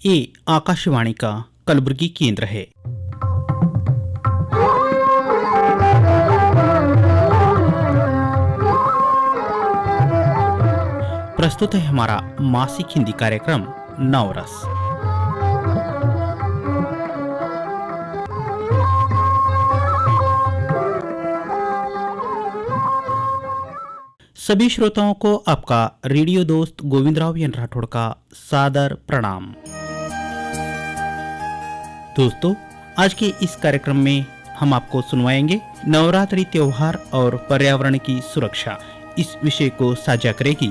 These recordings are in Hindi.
ये आकाशवाणी का कलबुर्गी केंद्र है। प्रस्तुत है हमारा मासिक हिंदी कार्यक्रम नवरस। सभी श्रोताओं को आपका रेडियो दोस्त गोविंदराव एन राठौड़ का सादर प्रणाम। दोस्तों, आज के इस कार्यक्रम में हम आपको सुनवाएंगे नवरात्रि त्योहार और पर्यावरण की सुरक्षा। इस विषय को साझा करेगी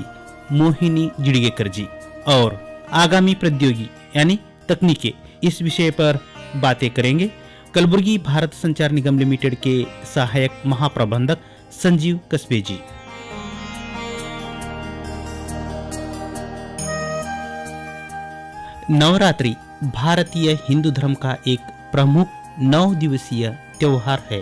मोहिनी जिड़गेकर जी। और आगामी प्रौद्योगिकी यानी तकनीकें, इस विषय पर बातें करेंगे कलबुर्गी भारत संचार निगम लिमिटेड के सहायक महाप्रबंधक संजीव कस्बे जी। नवरात्रि भारतीय हिंदू धर्म का एक प्रमुख 9 दिवसीय त्योहार है।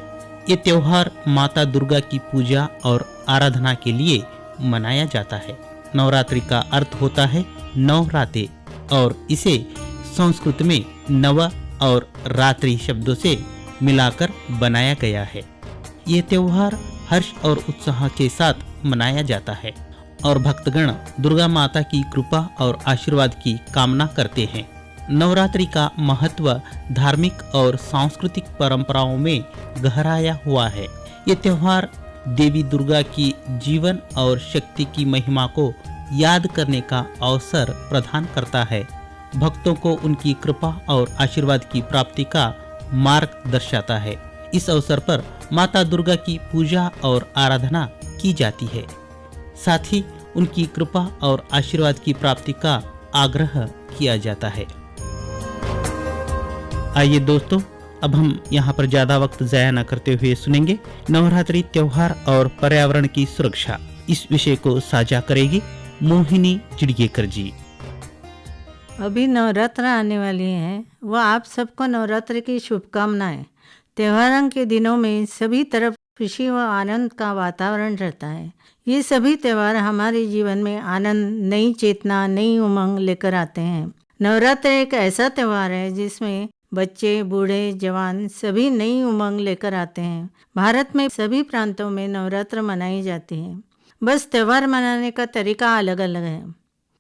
ये त्योहार माता दुर्गा की पूजा और आराधना के लिए मनाया जाता है। नवरात्रि का अर्थ होता है 9 रातें और इसे संस्कृत में नव और रात्रि शब्दों से मिलाकर बनाया गया है। ये त्योहार हर्ष और उत्साह के साथ मनाया जाता है और भक्तगण दुर्गा माता की कृपा और आशीर्वाद की कामना करते हैं। नवरात्रि का महत्व धार्मिक और सांस्कृतिक परंपराओं में गहराया हुआ है। ये त्योहार देवी दुर्गा की जीवन और शक्ति की महिमा को याद करने का अवसर प्रदान करता है। भक्तों को उनकी कृपा और आशीर्वाद की प्राप्ति का मार्ग दर्शाता है। इस अवसर पर माता दुर्गा की पूजा और आराधना की जाती है। साथ ही उनकी कृपा और आशीर्वाद की प्राप्ति का आग्रह किया जाता है। आइए दोस्तों, अब हम यहाँ पर ज्यादा वक्त जाया न करते हुए सुनेंगे नवरात्रि त्योहार और पर्यावरण की सुरक्षा। इस विषय को साझा करेगी मोहिनी जिड़गेकर जी। अभी नवरात्र आने वाली हैं, वो आप सबको नवरात्र की शुभकामनाएं। त्योहारों के दिनों में सभी तरफ खुशी व आनंद का वातावरण रहता है। ये सभी त्यौहार हमारे जीवन में आनंद, नई चेतना, नई उमंग लेकर आते हैं। नवरात्र एक ऐसा त्यौहार है जिसमें बच्चे, बूढ़े, जवान सभी नई उमंग लेकर आते हैं। भारत में सभी प्रांतों में नवरात्र मनाई जाती है, बस त्यौहार मनाने का तरीका अलग अलग है।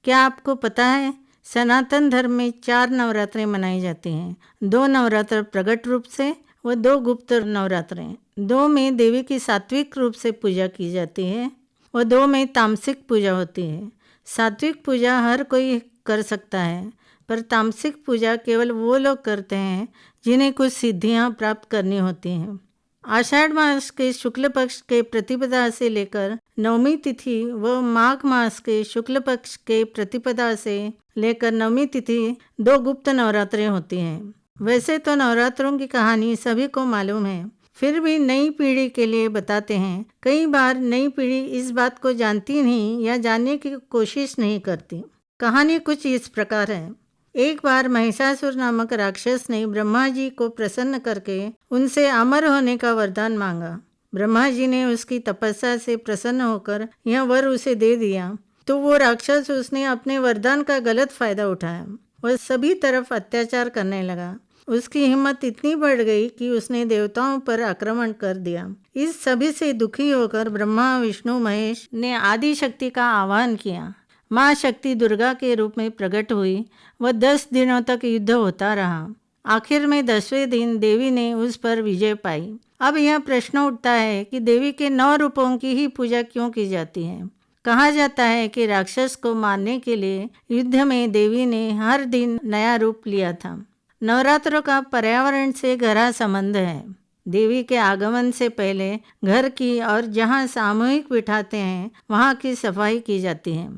क्या आपको पता है, सनातन धर्म में 4 नवरात्रें मनाई जाती हैं। 2 नवरात्र प्रकट रूप से व 2 गुप्त नवरात्रें। 2 में देवी की सात्विक रूप से पूजा की जाती है और 2 में तामसिक पूजा होती है। सात्विक पूजा हर कोई कर सकता है, पर तामसिक पूजा केवल वो लोग करते हैं जिन्हें कुछ सिद्धियां प्राप्त करनी होती हैं। आषाढ़ मास के शुक्ल पक्ष के प्रतिपदा से लेकर नवमी तिथि व माघ मास के शुक्ल पक्ष के प्रतिपदा से लेकर नवमी तिथि 2 गुप्त नवरात्रें होती हैं। वैसे तो नवरात्रों की कहानी सभी को मालूम है, फिर भी नई पीढ़ी के लिए बताते हैं। कई बार नई पीढ़ी इस बात को जानती नहीं या जानने की कोशिश नहीं करती। कहानी कुछ इस प्रकार है। एक बार महिषासुर नामक राक्षस ने ब्रह्मा जी को प्रसन्न करके उनसे अमर होने का वरदान मांगा। ब्रह्मा जी ने उसकी तपस्या से प्रसन्न होकर यह वर उसे दे दिया, तो वो राक्षस उसने अपने वरदान का गलत फायदा उठाया। वह सभी तरफ अत्याचार करने लगा। उसकी हिम्मत इतनी बढ़ गई कि उसने देवताओं पर आक्रमण कर दिया। इस सभी से दुखी होकर ब्रह्मा, विष्णु, महेश ने आदि शक्ति का आह्वान किया। माँ शक्ति दुर्गा के रूप में प्रकट हुई। वह 10 दिनों तक युद्ध होता रहा। आखिर में 10वें दिन देवी ने उस पर विजय पाई। अब यह प्रश्न उठता है कि देवी के 9 रूपों की ही पूजा क्यों की जाती है। कहा जाता है कि राक्षस को मारने के लिए युद्ध में देवी ने हर दिन नया रूप लिया था। नवरात्रों का पर्यावरण से गहरा संबंध है। देवी के आगमन से पहले घर की और जहाँ सामूहिक बिठाते हैं वहाँ की सफाई की जाती है।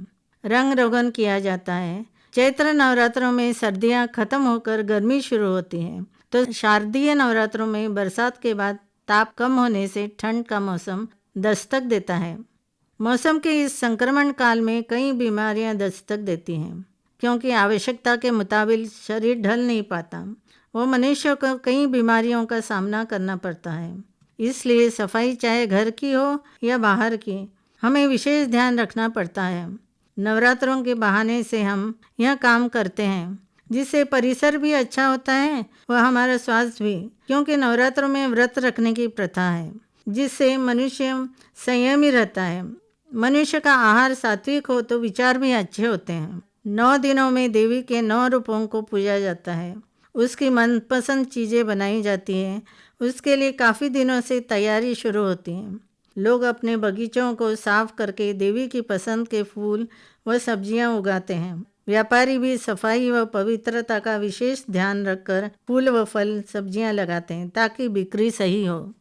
रंग रोगन किया जाता है। चैत्र नवरात्रों में सर्दियाँ खत्म होकर गर्मी शुरू होती है, तो शारदीय नवरात्रों में बरसात के बाद ताप कम होने से ठंड का मौसम दस्तक देता है। मौसम के इस संक्रमण काल में कई बीमारियां दस्तक देती हैं, क्योंकि आवश्यकता के मुताबिक शरीर ढल नहीं पाता। वो मनुष्य को कई बीमारियों का सामना करना पड़ता है। इसलिए सफाई चाहे घर की हो या बाहर की, हमें विशेष ध्यान रखना पड़ता है। नवरात्रों के बहाने से हम यह काम करते हैं। जिससे परिसर भी अच्छा होता है व हमारा स्वास्थ्य भी, क्योंकि नवरात्रों में व्रत रखने की प्रथा है जिससे मनुष्य संयमी रहता है। मनुष्य का आहार सात्विक हो तो विचार भी अच्छे होते हैं। 9 दिनों में देवी के 9 रूपों को पूजा जाता है। उसकी मनपसंद चीज़ें बनाई जाती हैं। उसके लिए काफ़ी दिनों से तैयारी शुरू होती है। लोग अपने बगीचों को साफ करके देवी की पसंद के फूल व सब्जियां उगाते हैं। व्यापारी भी सफाई व पवित्रता का विशेष ध्यान रखकर फूल व फल सब्जियां लगाते हैं ताकि बिक्री सही हो।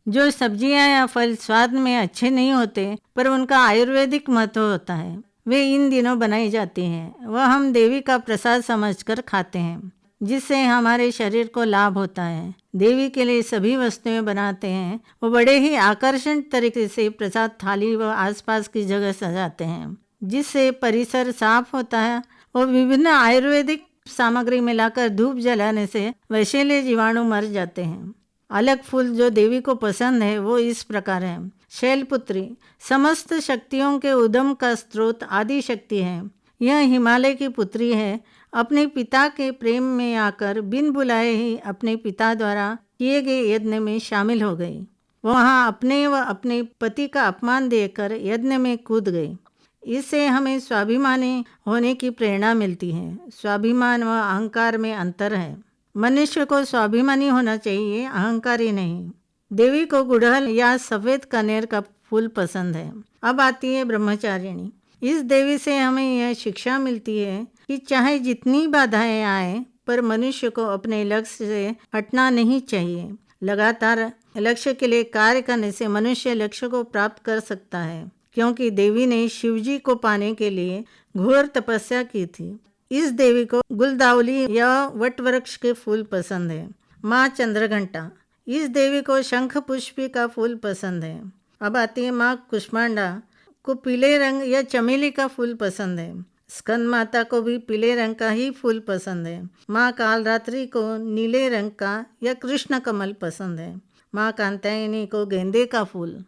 जो सब्जियां या फल स्वाद में अच्छे नहीं होते पर उनका आयुर्वेदिक महत्व होता है, वे इन दिनों बनाई जाती हैं। वह हम देवी का प्रसाद समझकर खाते हैं जिससे हमारे शरीर को लाभ होता है। देवी के लिए सभी वस्तुएं बनाते हैं। वो बड़े ही आकर्षण तरीके से प्रसाद थाली व आसपास की जगह सजाते हैं जिससे परिसर साफ होता है। और विभिन्न आयुर्वेदिक सामग्री मिलाकर धूप जलाने से विषैले जीवाणु मर जाते हैं। अलग फूल जो देवी को पसंद है वो इस प्रकार है। शैलपुत्री समस्त शक्तियों के उद्गम का स्रोत आदि शक्ति है। यह हिमालय की पुत्री है। अपने पिता के प्रेम में आकर बिन बुलाए ही अपने पिता द्वारा किए गए यज्ञ में शामिल हो गई। वहाँ अपने व अपने पति का अपमान देकर यज्ञ में कूद गई। इससे हमें स्वाभिमानी होने की प्रेरणा मिलती है। स्वाभिमान व अहंकार में अंतर है। मनुष्य को स्वाभिमानी होना चाहिए, अहंकारी नहीं। देवी को गुड़हल या सफ़ेद कनेर का फूल पसंद है। अब आती है ब्रह्मचारिणी। इस देवी से हमें यह शिक्षा मिलती है कि चाहे जितनी बाधाएं आए पर मनुष्य को अपने लक्ष्य से हटना नहीं चाहिए। लगातार लक्ष्य के लिए कार्य करने से मनुष्य लक्ष्य को प्राप्त कर सकता है, क्योंकि देवी ने शिवजी को पाने के लिए घोर तपस्या की थी। इस देवी को गुलदावली या वट वृक्ष के फूल पसंद है। माँ चंद्रघंटा, इस देवी को शंख पुष्पी का फूल पसंद है। अब आती है माँ कुष्मांडा, को पीले रंग या चमेली का फूल पसंद है। स्कंद माता को भी पीले रंग का ही फूल पसंद है। माँ कालरात्रि को नीले रंग का या कृष्ण कमल पसंद है। माँ कात्यायनी को गेंदे का फूल।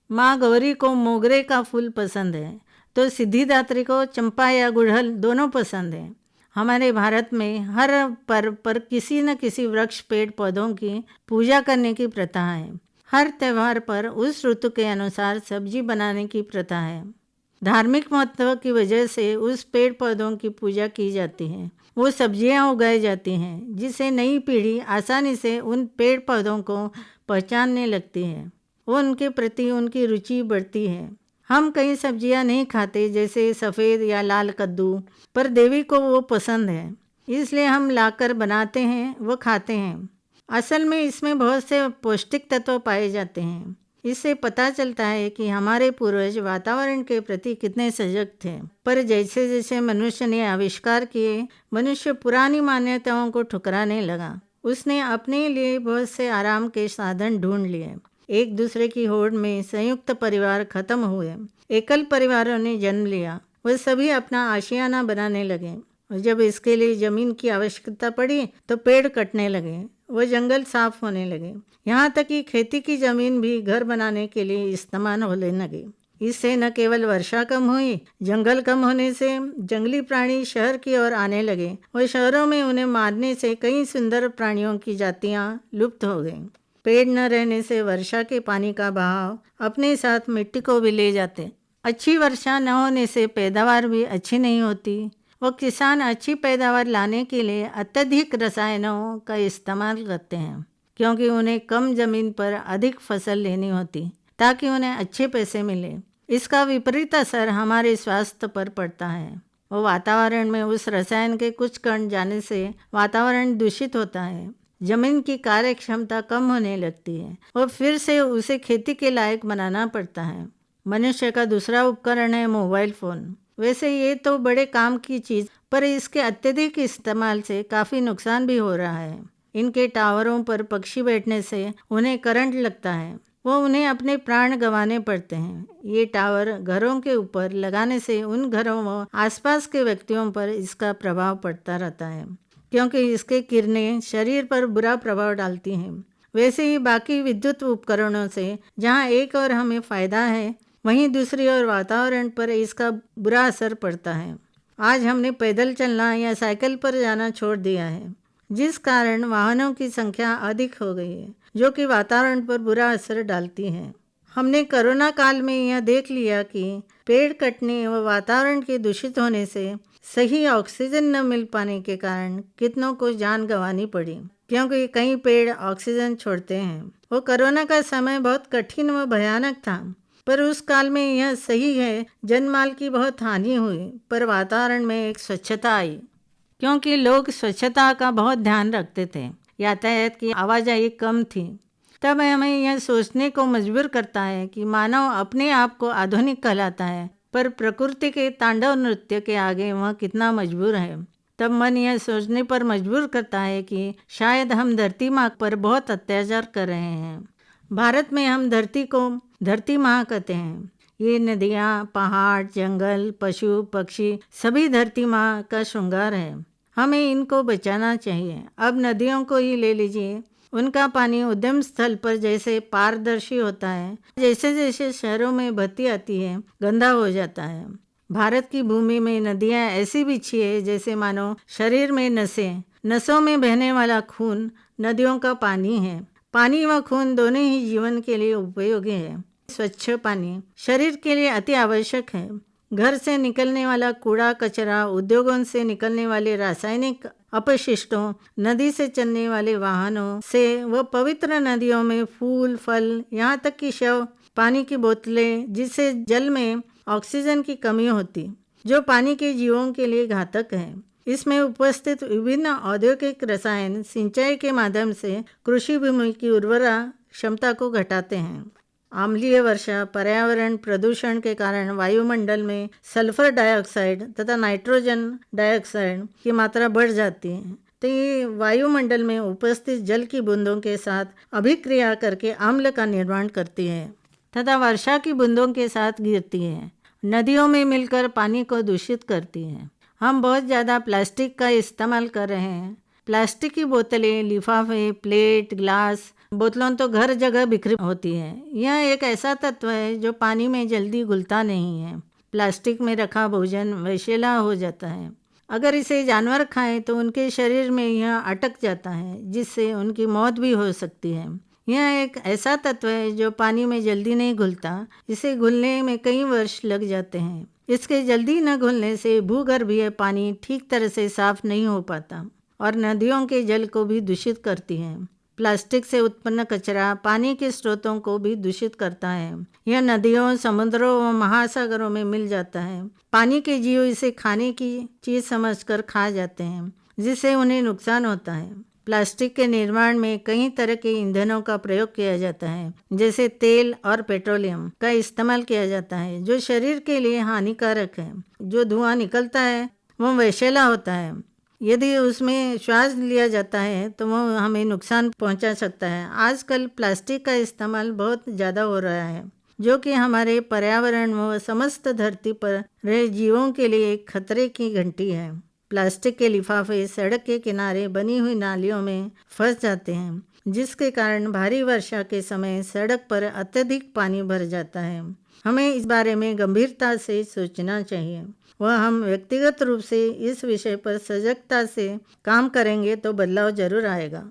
माँ गौरी को मोगरे का फूल पसंद है तो सिद्धिदात्री को चंपा या गुड़हल दोनों पसंद है। हमारे भारत में हर पर्व पर किसी न किसी वृक्ष पेड़ पौधों की पूजा करने की प्रथा है। हर त्यौहार पर उस ऋतु के अनुसार सब्जी बनाने की प्रथा है। धार्मिक महत्व की वजह से उस पेड़ पौधों की पूजा की जाती है। वो सब्जियां उगाई जाती हैं जिससे नई पीढ़ी आसानी से उन पेड़ पौधों को पहचानने लगती है। वो उनके प्रति उनकी रुचि बढ़ती है। हम कई सब्जियां नहीं खाते जैसे सफ़ेद या लाल कद्दू, पर देवी को वो पसंद है, इसलिए हम लाकर बनाते हैं, वो खाते हैं। असल में इसमें बहुत से पौष्टिक तत्व पाए जाते हैं। इससे पता चलता है कि हमारे पूर्वज वातावरण के प्रति कितने सजग थे। पर जैसे जैसे मनुष्य ने आविष्कार किए, मनुष्य पुरानी मान्यताओं को ठुकराने लगा। उसने अपने लिए बहुत से आराम के साधन ढूंढ लिए। एक दूसरे की होड़ में संयुक्त परिवार खत्म हुए। एकल परिवारों ने जन्म लिया। वह सभी अपना आशियाना बनाने लगे और जब इसके लिए जमीन की आवश्यकता पड़ी तो पेड़ कटने लगे। वो जंगल साफ होने लगे। यहाँ तक कि खेती की जमीन भी घर बनाने के लिए इस्तेमाल होने लगी। इससे न केवल वर्षा कम हुई, जंगल कम होने से जंगली प्राणी शहर की ओर आने लगे और शहरों में उन्हें मारने से कई सुंदर प्राणियों की जातियाँ लुप्त हो गईं। पेड़ न रहने से वर्षा के पानी का बहाव अपने साथ मिट्टी को भी ले जाते। अच्छी वर्षा न होने से पैदावार भी अच्छी नहीं होती। वो किसान अच्छी पैदावार लाने के लिए अत्यधिक रसायनों का इस्तेमाल करते हैं, क्योंकि उन्हें कम जमीन पर अधिक फसल लेनी होती ताकि उन्हें अच्छे पैसे मिले। इसका विपरीत असर हमारे स्वास्थ्य पर पड़ता है। वो वातावरण में उस रसायन के कुछ कण जाने से वातावरण दूषित होता है। जमीन की कार्य क्षमता कम होने लगती है और फिर से उसे खेती के लायक बनाना पड़ता है। मनुष्य का दूसरा उपकरण है मोबाइल फ़ोन। वैसे ये तो बड़े काम की चीज़, पर इसके अत्यधिक इस्तेमाल से काफ़ी नुकसान भी हो रहा है। इनके टावरों पर पक्षी बैठने से उन्हें करंट लगता है, वो उन्हें अपने प्राण गंवाने पड़ते हैं। ये टावर घरों के ऊपर लगाने से उन घरों व आसपास के व्यक्तियों पर इसका प्रभाव पड़ता रहता है, क्योंकि इसके किरणें शरीर पर बुरा प्रभाव डालती हैं। वैसे ही बाकी विद्युत उपकरणों से जहाँ एक और हमें फ़ायदा है, वहीं दूसरी ओर वातावरण पर इसका बुरा असर पड़ता है। आज हमने पैदल चलना या साइकिल पर जाना छोड़ दिया है, जिस कारण वाहनों की संख्या अधिक हो गई है, जो कि वातावरण पर बुरा असर डालती है। हमने कोरोना काल में यह देख लिया कि पेड़ कटने व वातावरण के दूषित होने से सही ऑक्सीजन न मिल पाने के कारण कितनों को जान गंवानी पड़ी, क्योंकि कई पेड़ ऑक्सीजन छोड़ते हैं। वो कोरोना का समय बहुत कठिन व भयानक था, पर उस काल में यह सही है, जनमाल की बहुत हानि हुई, पर वातावरण में एक स्वच्छता आई, क्योंकि लोग स्वच्छता का बहुत ध्यान रखते थे। यातायात की आवाजाही कम थी। तब हमें यह सोचने को मजबूर करता है कि मानव अपने आप को आधुनिक कहलाता है, पर प्रकृति के तांडव नृत्य के आगे वह कितना मजबूर है। तब मन यह सोचने पर मजबूर करता है कि शायद हम धरती माँ पर बहुत अत्याचार कर रहे हैं। भारत में हम धरती को धरती माँ कहते हैं। ये नदियाँ, पहाड़, जंगल, पशु, पक्षी सभी धरती माँ का श्रृंगार है। हमें इनको बचाना चाहिए। अब नदियों को ही ले लीजिए, उनका पानी उद्गम स्थल पर जैसे पारदर्शी होता है, जैसे जैसे शहरों में बहती आती है गंदा हो जाता है। भारत की भूमि में नदियाँ ऐसी बिछी है जैसे मानो शरीर में नसों में बहने वाला खून नदियों का पानी है। पानी व खून दोनों ही जीवन के लिए उपयोगी है। स्वच्छ पानी शरीर के लिए अति आवश्यक है। घर से निकलने वाला कूड़ा कचरा, उद्योगों से निकलने वाले रासायनिक अपशिष्टों, नदी से चलने वाले वाहनों से व पवित्र नदियों में फूल, फल, यहाँ तक कि शव, पानी की बोतलें, जिससे जल में ऑक्सीजन की कमी होती, जो पानी के जीवों के लिए घातक है। इसमें उपस्थित विभिन्न औद्योगिक रसायन सिंचाई के माध्यम से कृषि भूमि की उर्वरा क्षमता को घटाते हैं। अम्लीय वर्षा, पर्यावरण प्रदूषण के कारण वायुमंडल में सल्फर डाइऑक्साइड तथा नाइट्रोजन डाइऑक्साइड की मात्रा बढ़ जाती है, तो ये वायुमंडल में उपस्थित जल की बूंदों के साथ अभिक्रिया करके अम्ल का निर्माण करती है तथा वर्षा की बूंदों के साथ गिरती है, नदियों में मिलकर पानी को दूषित करती है। हम बहुत ज़्यादा प्लास्टिक का इस्तेमाल कर रहे हैं। प्लास्टिक की बोतलें, लिफाफे, प्लेट, ग्लास, बोतलों तो घर जगह बिखरी होती है। यह एक ऐसा तत्व है जो पानी में जल्दी घुलता नहीं है। प्लास्टिक में रखा भोजन विषैला हो जाता है। अगर इसे जानवर खाएं तो उनके शरीर में यह अटक जाता है, जिससे उनकी मौत भी हो सकती है। यह एक ऐसा तत्व है जो पानी में जल्दी नहीं घुलता। इसे घुलने में कई वर्ष लग जाते हैं। इसके जल्दी न घुलने से भूगर्भीय पानी ठीक तरह से साफ नहीं हो पाता और नदियों के जल को भी दूषित करती है। प्लास्टिक से उत्पन्न कचरा पानी के स्रोतों को भी दूषित करता है। यह नदियों, समुद्रों व महासागरों में मिल जाता है। पानी के जीव इसे खाने की चीज समझकर खा जाते हैं, जिससे उन्हें नुकसान होता है। प्लास्टिक के निर्माण में कई तरह के ईंधनों का प्रयोग किया जाता है, जैसे तेल और पेट्रोलियम का इस्तेमाल किया जाता है, जो शरीर के लिए हानिकारक है। जो धुआं निकलता है वह विषैला होता है। यदि उसमें श्वास लिया जाता है तो वह हमें नुकसान पहुंचा सकता है। आजकल प्लास्टिक का इस्तेमाल बहुत ज़्यादा हो रहा है, जो कि हमारे पर्यावरण व समस्त धरती पर रहे जीवों के लिए एक खतरे की घंटी है। प्लास्टिक के लिफाफे सड़क के किनारे बनी हुई नालियों में फंस जाते हैं, जिसके कारण भारी वर्षा के समय सड़क पर अत्यधिक पानी भर जाता है। हमें इस बारे में गंभीरता से सोचना चाहिए। वह हम व्यक्तिगत रूप से इस विषय पर सजगता से काम करेंगे तो बदलाव जरूर आएगा।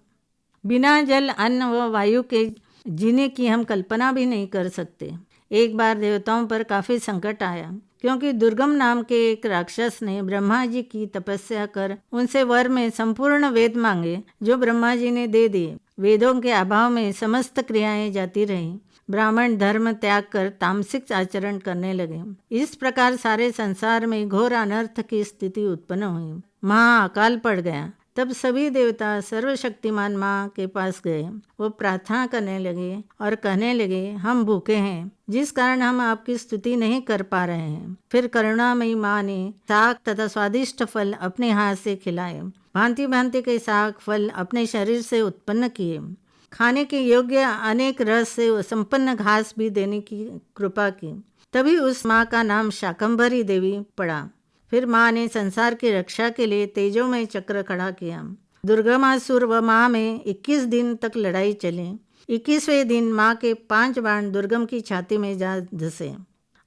बिना जल, अन्न व वायु के जीने की हम कल्पना भी नहीं कर सकते। एक बार देवताओं पर काफ़ी संकट आया, क्योंकि दुर्गम नाम के एक राक्षस ने ब्रह्मा जी की तपस्या कर उनसे वर में संपूर्ण वेद मांगे, जो ब्रह्मा जी ने दे दिए। वेदों के अभाव में समस्त क्रियाएं जाती रहीं। ब्राह्मण धर्म त्याग कर तामसिक आचरण करने लगे। इस प्रकार सारे संसार में घोर अनर्थ की स्थिति उत्पन्न हुई। महाअकाल पड़ गया। तब सभी देवता सर्वशक्तिमान माँ के पास गए। वो प्रार्थना करने लगे और कहने लगे, हम भूखे हैं, जिस कारण हम आपकी स्तुति नहीं कर पा रहे हैं। फिर करुणामयी माँ ने साग तथा स्वादिष्ट फल अपने हाथ से खिलाए। भांति भांति के साग फल अपने शरीर से उत्पन्न किए। खाने के योग्य अनेक रस से संपन्न घास भी देने की कृपा की। तभी उस माँ का नाम शाकंभरी देवी पड़ा। फिर माँ ने संसार की रक्षा के लिए तेजोमय चक्र खड़ा किया। दुर्गमासुर व माँ में 21 दिन तक लड़ाई चली। 21वें दिन माँ के 5 बाण दुर्गम की छाती में जा धंसे।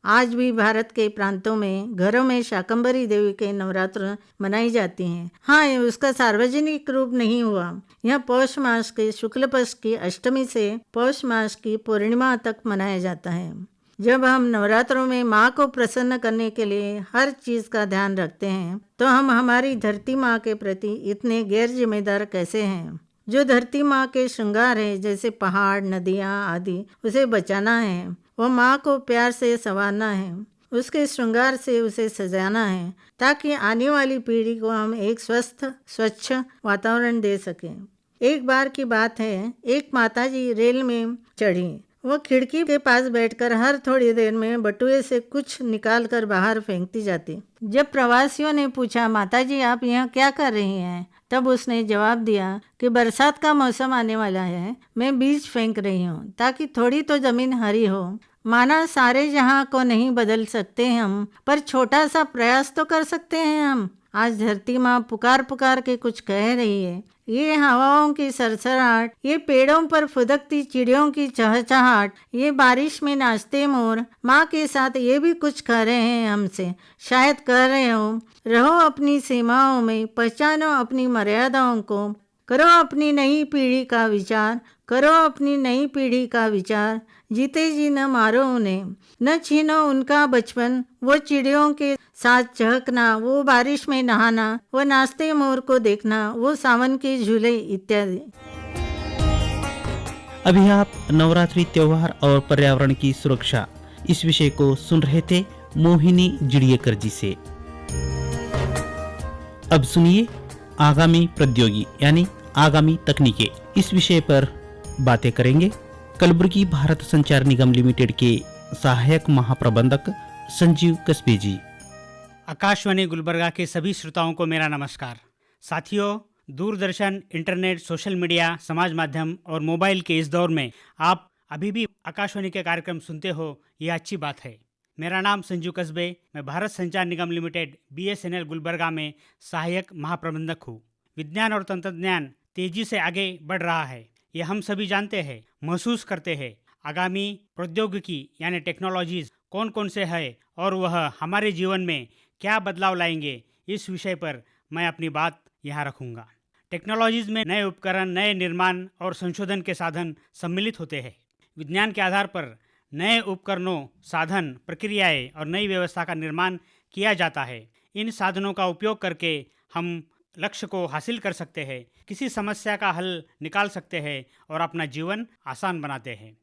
आज भी भारत के प्रांतों में घरों में शाकंभरी देवी के नवरात्र मनाई जाती हैं। हाँ, ये उसका सार्वजनिक रूप नहीं हुआ। यह पौष मास के शुक्ल पक्ष की अष्टमी से पौष मास की पूर्णिमा तक मनाया जाता है। जब हम नवरात्रों में माँ को प्रसन्न करने के लिए हर चीज का ध्यान रखते हैं, तो हम हमारी धरती माँ के प्रति इतने गैर जिम्मेदार कैसे हैं। जो धरती माँ के श्रृंगार है, जैसे पहाड़, नदियाँ आदि, उसे बचाना है। वो माँ को प्यार से संवारना है, उसके श्रृंगार से उसे सजाना है, ताकि आने वाली पीढ़ी को हम एक स्वस्थ स्वच्छ वातावरण दे सकें। एक बार की बात है, एक माताजी रेल में चढ़ी। वो खिड़की के पास बैठकर हर थोड़ी देर में बटुए से कुछ निकाल कर बाहर फेंकती जाती। जब प्रवासियों ने पूछा, माताजी आप यहाँ क्या कर रही हैं, तब उसने जवाब दिया कि बरसात का मौसम आने वाला है, मैं बीज फेंक रही हूँ ताकि थोड़ी तो जमीन हरी हो। माना सारे जहाँ को नहीं बदल सकते हम, पर छोटा सा प्रयास तो कर सकते हैं हम। आज धरती माँ पुकार पुकार के कुछ कह रही है। ये हवाओं की सरसराहट, ये पेड़ों पर फुदकती चिड़ियों की चहचहाट, ये बारिश में नाचते मोर माँ के साथ ये भी कुछ कह रहे हैं हमसे। शायद कह रहे हो, रहो अपनी सीमाओं में, पहचानो अपनी मर्यादाओं को, करो अपनी नई पीढ़ी का विचार, करो अपनी नई पीढ़ी का विचार। जीते जी न मारो उन्हें, न छीनो उनका बचपन, वो चिड़ियों के साथ चहकना, वो बारिश में नहाना, वो नाचते मोर को देखना, वो सावन के झूले इत्यादि। अभी आप नवरात्रि त्योहार और पर्यावरण की सुरक्षा इस विषय को सुन रहे थे मोहिनी जिड़ियकर जी से। अब सुनिए आगामी प्रौद्योगिकी यानी आगामी तकनीकें, इस विषय पर बातें करेंगे कलबुर्गी भारत संचार निगम लिमिटेड के सहायक महाप्रबंधक संजीव कस्बे जी। आकाशवाणी गुलबर्गा के सभी श्रोताओं को मेरा नमस्कार। साथियों, दूरदर्शन, इंटरनेट, सोशल मीडिया, समाज माध्यम और मोबाइल के इस दौर में आप अभी भी आकाशवाणी के कार्यक्रम सुनते हो, यह अच्छी बात है। मेरा नाम संजीव कस्बे, मैं भारत संचार निगम लिमिटेड BSNL गुलबर्गा में सहायक महाप्रबंधक हूँ। विज्ञान और तंत्रज्ञान तेजी से आगे बढ़ रहा है, ये हम सभी जानते हैं, महसूस करते हैं। आगामी प्रौद्योगिकी यानी टेक्नोलॉजीज कौन कौन से है और वह हमारे जीवन में क्या बदलाव लाएंगे, इस विषय पर मैं अपनी बात यहाँ रखूँगा। टेक्नोलॉजीज में नए उपकरण, नए निर्माण और संशोधन के साधन सम्मिलित होते हैं। विज्ञान के आधार पर नए उपकरणों, साधन, प्रक्रियाएं और नई व्यवस्था का निर्माण किया जाता है। इन साधनों का उपयोग करके हम लक्ष्य को हासिल कर सकते हैं, किसी समस्या का हल निकाल सकते हैं और अपना जीवन आसान बनाते हैं।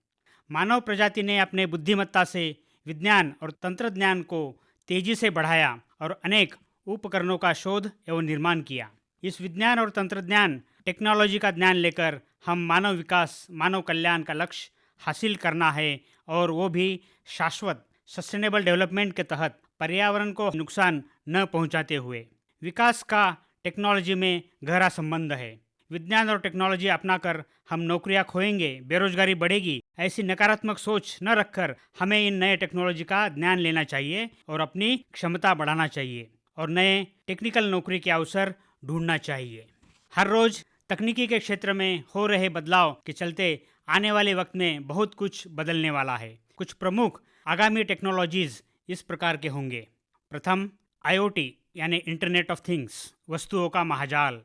मानव प्रजाति ने अपने बुद्धिमत्ता से विज्ञान और तंत्रज्ञान को तेजी से बढ़ाया और अनेक उपकरणों का शोध एवं निर्माण किया। इस विज्ञान और तंत्रज्ञान टेक्नोलॉजी का ज्ञान लेकर हम मानव विकास, मानव कल्याण का लक्ष्य हासिल करना है, और वो भी शाश्वत सस्टेनेबल डेवलपमेंट के तहत पर्यावरण को नुकसान न पहुंचाते हुए। विकास का टेक्नोलॉजी में गहरा संबंध है। विज्ञान और टेक्नोलॉजी अपनाकर हम नौकरियां खोएंगे, बेरोजगारी बढ़ेगी, ऐसी नकारात्मक सोच न रखकर हमें इन नए टेक्नोलॉजी का ज्ञान लेना चाहिए और अपनी क्षमता बढ़ाना चाहिए और नए टेक्निकल नौकरी के अवसर ढूंढना चाहिए। हर रोज तकनीकी के क्षेत्र में हो रहे बदलाव के चलते आने वाले वक्त में बहुत कुछ बदलने वाला है। कुछ प्रमुख आगामी टेक्नोलॉजीज इस प्रकार के होंगे। प्रथम, IoT यानी इंटरनेट ऑफ थिंग्स, वस्तुओं का महाजाल।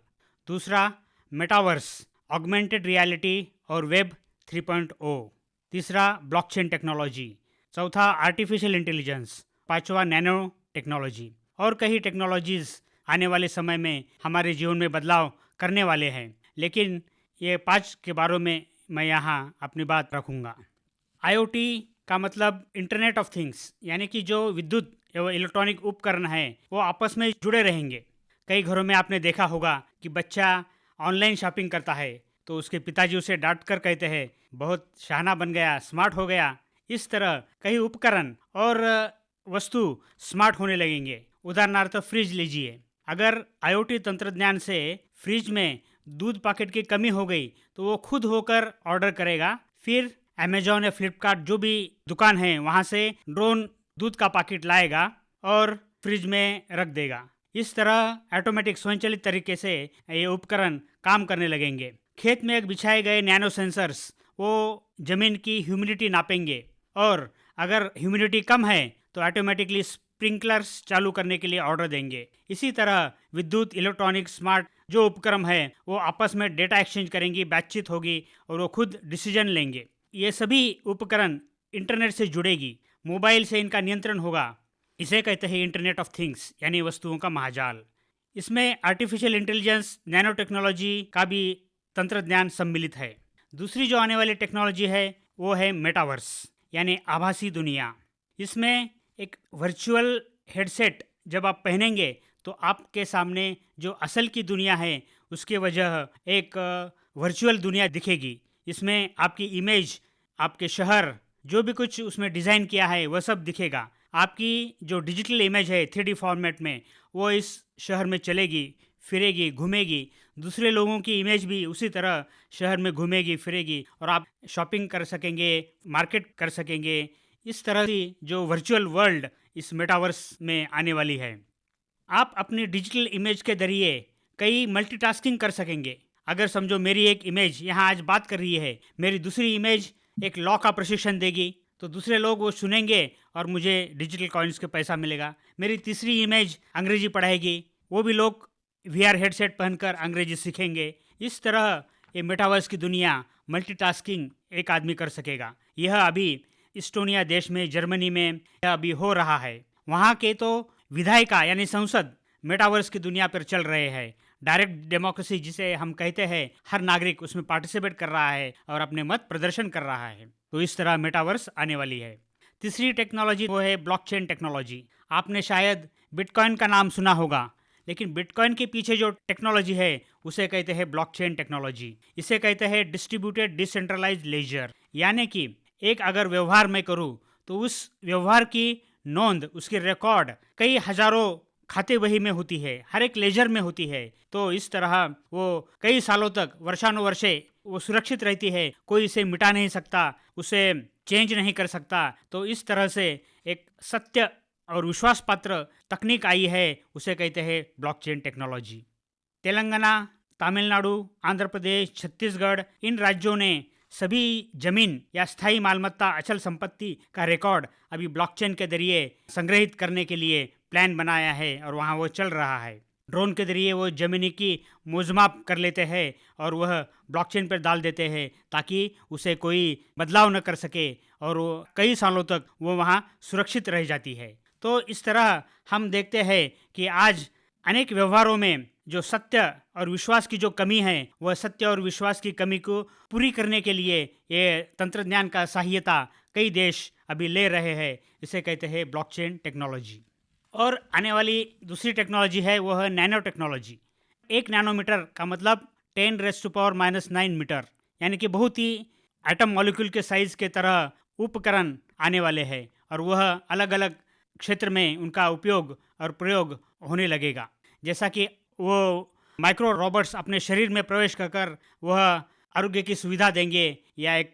दूसरा, मेटावर्स, ऑगमेंटेड रियलिटी और वेब 3.0। तीसरा, ब्लॉकचेन टेक्नोलॉजी। चौथा, आर्टिफिशियल इंटेलिजेंस। पांचवा, नैनो टेक्नोलॉजी। और कई टेक्नोलॉजीज आने वाले समय में हमारे जीवन में बदलाव करने वाले हैं, लेकिन ये 5 के बारे में मैं यहाँ अपनी बात रखूँगा। IoT का मतलब इंटरनेट ऑफ थिंग्स, यानी कि जो विद्युत एवं इलेक्ट्रॉनिक उपकरण हैं वो आपस में जुड़े रहेंगे। कई घरों में आपने देखा होगा कि बच्चा ऑनलाइन शॉपिंग करता है तो उसके पिताजी उसे डांट कर कहते हैं, बहुत शहाना बन गया, स्मार्ट हो गया। इस तरह कई उपकरण और वस्तु स्मार्ट होने लगेंगे। उदाहरणार्थ फ्रिज लीजिए। अगर IoT तंत्रज्ञान से फ्रिज में दूध पैकेट की कमी हो गई तो वो खुद होकर ऑर्डर करेगा, फिर अमेजॉन या फ्लिपकार्ट जो भी दुकान है वहाँ से ड्रोन दूध का पैकेट लाएगा और फ्रिज में रख देगा। इस तरह ऑटोमेटिक स्वयंचलित तरीके से ये उपकरण काम करने लगेंगे। खेत में एक बिछाए गए नैनो सेंसर्स वो जमीन की ह्यूमिडिटी नापेंगे और अगर ह्यूमिडिटी कम है तो ऑटोमेटिकली स्प्रिंकलर्स चालू करने के लिए ऑर्डर देंगे। इसी तरह विद्युत, इलेक्ट्रॉनिक, स्मार्ट जो उपक्रम है वो आपस में डेटा एक्सचेंज करेंगी, बातचीत होगी और वो खुद डिसीजन लेंगे। ये सभी उपकरण इंटरनेट से जुड़ेगी, मोबाइल से इनका नियंत्रण होगा। इसे कहते हैं इंटरनेट ऑफ थिंग्स, यानी वस्तुओं का महाजाल। इसमें आर्टिफिशियल इंटेलिजेंस, नैनो टेक्नोलॉजी का भी तंत्रज्ञान सम्मिलित है। दूसरी जो आने वाली टेक्नोलॉजी है वो है मेटावर्स, यानी आभासी दुनिया। इसमें एक वर्चुअल हेडसेट जब आप पहनेंगे तो आपके सामने जो असल की दुनिया है उसके वजह एक वर्चुअल दुनिया दिखेगी। इसमें आपकी इमेज, आपके शहर, जो भी कुछ उसमें डिज़ाइन किया है वह सब दिखेगा। आपकी जो डिजिटल इमेज है 3D फॉर्मेट में, वो इस शहर में चलेगी, फिरेगी, घूमेगी। दूसरे लोगों की इमेज भी उसी तरह शहर में घूमेगी, फिरेगी और आप शॉपिंग कर सकेंगे, मार्केट कर सकेंगे। इस तरह की जो वर्चुअल वर्ल्ड इस मेटावर्स में आने वाली है। आप अपनी डिजिटल इमेज के जरिए कई मल्टीटास्किंग कर सकेंगे। अगर समझो मेरी एक इमेज यहाँ आज बात कर रही है, मेरी दूसरी इमेज एक लॉ का प्रशिक्षण देगी तो दूसरे लोग वो सुनेंगे और मुझे डिजिटल कॉइन्स के पैसा मिलेगा। मेरी तीसरी इमेज अंग्रेजी पढ़ाएगी, वो भी लोग VR हेडसेट पहनकर अंग्रेजी सीखेंगे। इस तरह ये मेटावर्स की दुनिया मल्टीटास्किंग एक आदमी कर सकेगा। यह अभी इस्टोनिया देश में, जर्मनी में यह अभी हो रहा है। वहाँ के तो विधायिका यानी संसद मेटावर्स की दुनिया पर चल रहे हैं। डायरेक्ट डेमोक्रेसी जिसे हम कहते हैं, हर नागरिक उसमें पार्टिसिपेट कर रहा है और अपने मत प्रदर्शन कर रहा है। तो इस तरह मेटावर्स आने वाली है। तीसरी टेक्नोलॉजी वो है ब्लॉकचेन टेक्नोलॉजी। आपने शायद बिटकॉइन का नाम सुना होगा, लेकिन बिटकॉइन के पीछे जो टेक्नोलॉजी है उसे कहते हैं ब्लॉकचेन टेक्नोलॉजी। इसे कहते हैं डिस्ट्रीब्यूटेड डिसेंट्रलाइज्ड लेजर, यानी कि एक अगर व्यवहार मैं करूँ तो उस व्यवहार की नोंद, उसकी रिकॉर्ड कई हजारों खाते वही में होती है, हर एक लेजर में होती है। तो इस तरह वो कई सालों तक, वर्षानुवर्षे वो सुरक्षित रहती है, कोई इसे मिटा नहीं सकता, उसे चेंज नहीं कर सकता। तो इस तरह से एक सत्य और विश्वास पात्र तकनीक आई है, उसे कहते हैं ब्लॉकचेन टेक्नोलॉजी। तेलंगाना, तमिलनाडु, आंध्र प्रदेश, छत्तीसगढ़, इन राज्यों ने सभी जमीन या स्थायी मालमत्ता, अचल संपत्ति का रिकॉर्ड अभी ब्लॉकचेन के जरिए संग्रहित करने के लिए प्लान बनाया है और वहाँ वो चल रहा है। ड्रोन के जरिए वो ज़मीनी की मोजमाप कर लेते हैं और वह ब्लॉकचेन पर डाल देते हैं ताकि उसे कोई बदलाव न कर सके और वो कई सालों तक वो वहाँ सुरक्षित रह जाती है। तो इस तरह हम देखते हैं कि आज अनेक व्यवहारों में जो सत्य और विश्वास की जो कमी है, वह सत्य और विश्वास की कमी को पूरी करने के लिए ये तंत्रज्ञान का सहायता कई देश अभी ले रहे हैं। इसे कहते हैं ब्लॉकचेन टेक्नोलॉजी। और आने वाली दूसरी टेक्नोलॉजी है वो है नैनो टेक्नोलॉजी। 1 नैनोमीटर का मतलब 10⁻⁹ मीटर, यानी कि बहुत ही एटम मॉलिक्यूल के साइज के तरह उपकरण आने वाले हैं और वह अलग अलग क्षेत्र में उनका उपयोग और प्रयोग होने लगेगा। जैसा कि वो माइक्रो रोबोट्स अपने शरीर में प्रवेश कर वह आरोग्य की सुविधा देंगे, या एक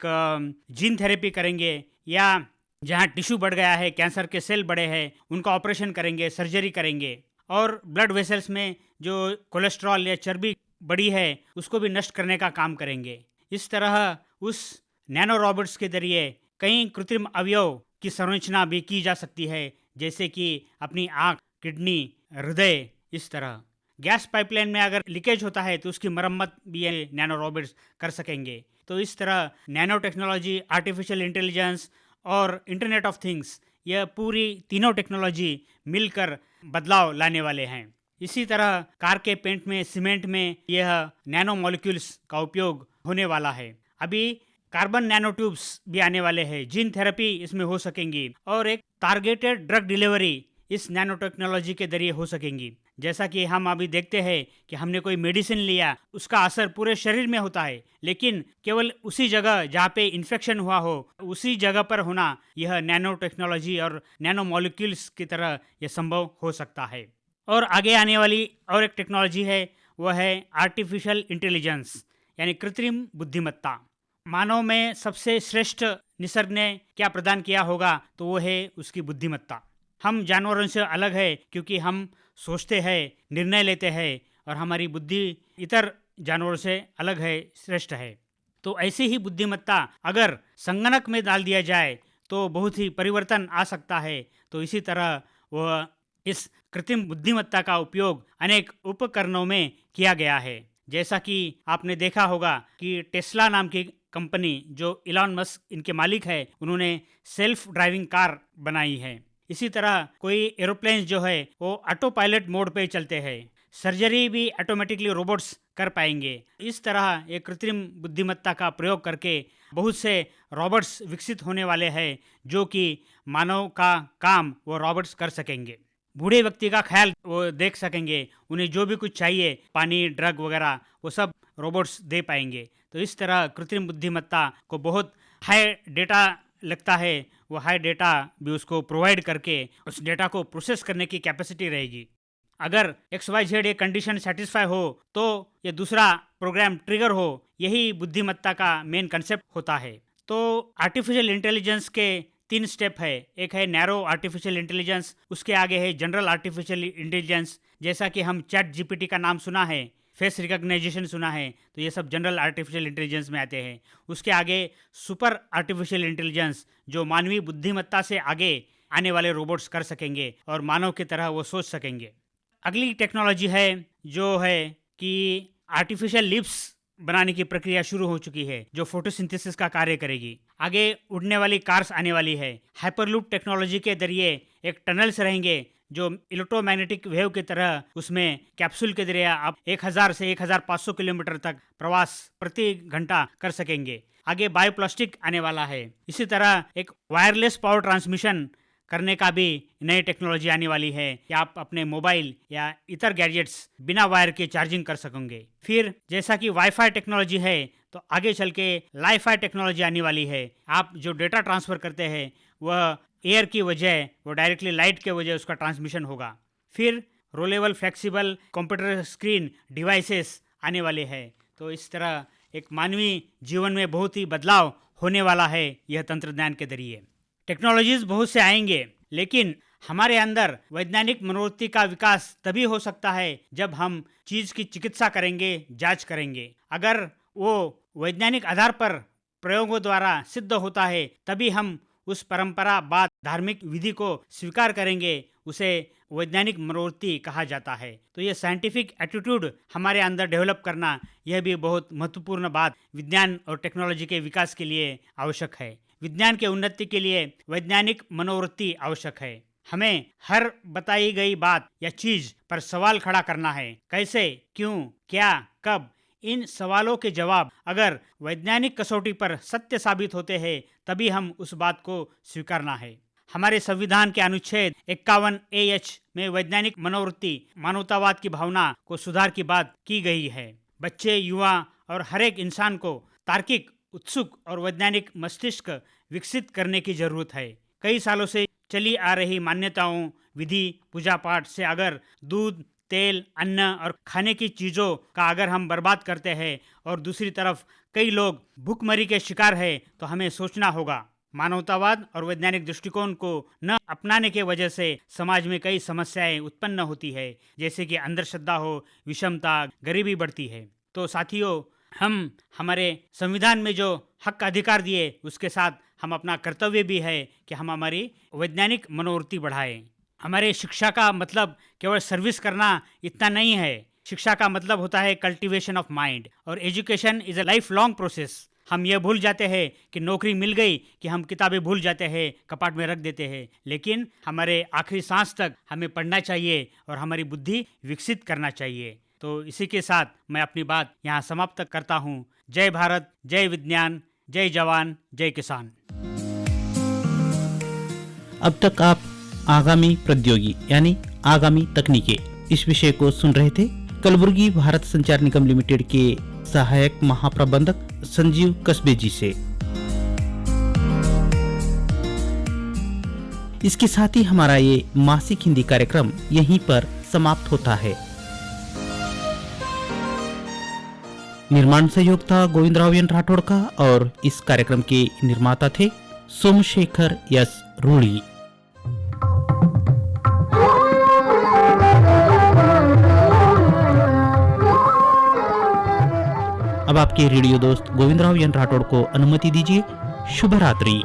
जीन थेरेपी करेंगे, या जहाँ टिश्यू बढ़ गया है, कैंसर के सेल बढ़े हैं, उनका ऑपरेशन करेंगे, सर्जरी करेंगे। और ब्लड वेसल्स में जो कोलेस्ट्रॉल या चर्बी बढ़ी है उसको भी नष्ट करने का काम करेंगे। इस तरह उस नैनो रोबोट्स के जरिए कई कृत्रिम अवयव की संरचना भी की जा सकती है, जैसे कि अपनी आँख, किडनी, हृदय। इस तरह गैस पाइपलाइन में अगर लीकेज होता है तो उसकी मरम्मत भी ये नैनो रोबोट्स कर सकेंगे। तो इस तरह नैनो टेक्नोलॉजी, आर्टिफिशियल इंटेलिजेंस और इंटरनेट ऑफ थिंग्स, यह पूरी तीनों टेक्नोलॉजी मिलकर बदलाव लाने वाले हैं। इसी तरह कार के पेंट में, सीमेंट में यह नैनो मॉलिक्यूल्स का उपयोग होने वाला है। अभी कार्बन नैनो ट्यूब्स भी आने वाले हैं, जीन थेरेपी इसमें हो सकेंगी और एक टारगेटेड ड्रग डिलीवरी इस नैनो टेक्नोलॉजी के जरिए हो सकेंगी। जैसा कि हम अभी देखते हैं कि हमने कोई मेडिसिन लिया, उसका असर पूरे शरीर में होता है, लेकिन केवल उसी जगह जहाँ पे इन्फेक्शन हुआ हो उसी जगह पर होना, यह नैनो टेक्नोलॉजी और नैनो मॉलिक्यूल्स की तरह यह संभव हो सकता है। और आगे आने वाली और एक टेक्नोलॉजी है, वह है आर्टिफिशियल इंटेलिजेंस, यानी कृत्रिम बुद्धिमत्ता। मानव में सबसे श्रेष्ठ निसर्ग ने क्या प्रदान किया होगा तो वो है उसकी बुद्धिमत्ता। हम जानवरों से अलग है क्योंकि हम सोचते हैं, निर्णय लेते हैं और हमारी बुद्धि इतर जानवरों से अलग है, श्रेष्ठ है। तो ऐसी ही बुद्धिमत्ता अगर संगणक में डाल दिया जाए तो बहुत ही परिवर्तन आ सकता है। तो इसी तरह वह इस कृत्रिम बुद्धिमत्ता का उपयोग अनेक उपकरणों में किया गया है। जैसा कि आपने देखा होगा कि टेस्ला नाम की कंपनी, जो इलॉन मस्क इनके मालिक है, उन्होंने सेल्फ ड्राइविंग कार बनाई है। इसी तरह कोई एरोप्लेन जो है वो ऑटो पायलट मोड पे चलते हैं। सर्जरी भी ऑटोमेटिकली रोबोट्स कर पाएंगे। इस तरह एक कृत्रिम बुद्धिमत्ता का प्रयोग करके बहुत से रोबोट्स विकसित होने वाले हैं, जो कि मानव का काम वो रोबोट्स कर सकेंगे। बूढ़े व्यक्ति का ख्याल वो देख सकेंगे, उन्हें जो भी कुछ चाहिए, पानी, ड्रग वगैरह, वो सब रोबोट्स दे पाएंगे। तो इस तरह कृत्रिम बुद्धिमत्ता को बहुत हाई डेटा लगता है, वो हाई डेटा भी उसको प्रोवाइड करके उस डेटा को प्रोसेस करने की कैपेसिटी रहेगी। अगर XYZ एक कंडीशन सेटिस्फाई हो तो ये दूसरा प्रोग्राम ट्रिगर हो, यही बुद्धिमत्ता का मेन कंसेप्ट होता है। तो आर्टिफिशियल इंटेलिजेंस के 3 स्टेप है। एक है नैरो आर्टिफिशियल इंटेलिजेंस, उसके आगे है जनरल आर्टिफिशियल इंटेलिजेंस, जैसा कि हम चैट GPT का नाम सुना है, फेस रिकग्नाइजेशन सुना है, तो ये सब जनरल आर्टिफिशियल इंटेलिजेंस में आते हैं। उसके आगे सुपर आर्टिफिशियल इंटेलिजेंस, जो मानवीय बुद्धिमत्ता से आगे आने वाले रोबोट्स कर सकेंगे और मानव की तरह वो सोच सकेंगे। अगली टेक्नोलॉजी है जो है कि आर्टिफिशियल लिप्स बनाने की प्रक्रिया शुरू हो चुकी है, जो फोटोसिंथेसिस का कार्य करेगी। आगे उड़ने वाली कार्स आने वाली है। हाइपरलूप टेक्नोलॉजी के जरिए एक टनल्स रहेंगे जो इलेक्ट्रोमैग्नेटिक वेव की तरह, उसमें कैप्सूल के जरिए आप 1000 से 1500 किलोमीटर तक प्रवास प्रति घंटा कर सकेंगे। आगे बायोप्लास्टिक आने वाला है। इसी तरह एक वायरलेस पावर ट्रांसमिशन करने का भी नई टेक्नोलॉजी आने वाली है कि आप अपने मोबाइल या इतर गैजेट्स बिना वायर के चार्जिंग कर सकेंगे। फिर जैसा कि वाईफाई टेक्नोलॉजी है, तो आगे चल के लाईफाई टेक्नोलॉजी आने वाली है। आप जो डेटा ट्रांसफ़र करते हैं वह एयर की वजह, वो डायरेक्टली लाइट के वजह उसका ट्रांसमिशन होगा। फिर rollable flexible computer screen devices आने वाले हैं। तो इस तरह एक मानवीय जीवन में बहुत ही बदलाव होने वाला है यह तंत्रज्ञान के जरिए। टेक्नोलॉजीज बहुत से आएंगे, लेकिन हमारे अंदर वैज्ञानिक मनोवृत्ति का विकास तभी हो सकता है जब हम चीज़ की चिकित्सा करेंगे, जांच करेंगे। अगर वो वैज्ञानिक आधार पर प्रयोगों द्वारा सिद्ध होता है, तभी हम उस परंपरा बाद धार्मिक विधि को स्वीकार करेंगे। उसे वैज्ञानिक मनोवृत्ति कहा जाता है। तो ये साइंटिफिक एटीट्यूड हमारे अंदर डेवलप करना, यह भी बहुत महत्वपूर्ण बात विज्ञान और टेक्नोलॉजी के विकास के लिए आवश्यक है। विज्ञान के उन्नति के लिए वैज्ञानिक मनोवृत्ति आवश्यक है। हमें हर बताई गई बात या चीज पर सवाल खड़ा करना है। कैसे, क्यों, क्या, कब। इन सवालों के जवाब अगर वैज्ञानिक कसौटी पर सत्य साबित होते हैं, तभी हम उस बात को स्वीकारना है। हमारे संविधान के अनुच्छेद 51AH में वैज्ञानिक मनोवृत्ति, मानवतावाद की भावना को सुधार की बात की गई है। बच्चे, युवा और हर एक इंसान को तार्किक, उत्सुक और वैज्ञानिक मस्तिष्क विकसित करने की जरूरत है। कई सालों से चली आ रही मान्यताओं, विधि, पूजा पाठ से अगर दूध, तेल, अन्न और खाने की चीज़ों का अगर हम बर्बाद करते हैं और दूसरी तरफ कई लोग भूखमरी के शिकार हैं, तो हमें सोचना होगा। मानवतावाद और वैज्ञानिक दृष्टिकोण को न अपनाने के वजह से समाज में कई समस्याएं उत्पन्न होती है, जैसे कि अंधश्रद्धा हो, विषमता, गरीबी बढ़ती है। तो साथियों, हम हमारे संविधान में जो हक अधिकार दिए, उसके साथ हम अपना कर्तव्य भी है कि हम हमारी वैज्ञानिक मनोवृत्ति बढ़ाएं। हमारे शिक्षा का मतलब केवल सर्विस करना इतना नहीं है। शिक्षा का मतलब होता है कल्टीवेशन ऑफ माइंड, और education is a life long process. हम ये भूल जाते हैं कि नौकरी मिल गई कि हम किताबें भूल जाते हैं, कपाट में रख देते हैं, लेकिन हमारे आखिरी सांस तक हमें पढ़ना चाहिए और हमारी बुद्धि विकसित करना चाहिए। तो इसी के साथ मैं अपनी बात यहाँ समाप्त करता हूँ। जय भारत, जय विज्ञान, जय जवान, जय किसान। अब तक आप आगामी प्रौद्योगिकी यानी आगामी तकनीकें इस विषय को सुन रहे थे कलबुर्गी भारत संचार निगम लिमिटेड के सहायक महाप्रबंधक संजीव कस्बे जी से। इसके साथ ही हमारा ये मासिक हिंदी कार्यक्रम यहीं पर समाप्त होता है। निर्माण सहयोग था गोविंदराव एन राठौड़ का और इस कार्यक्रम के निर्माता थे सोमशेखर एस रूड़ी। अब आपके रेडियो दोस्त गोविंदराव एन राठौड़ को अनुमति दीजिए। शुभ रात्रि।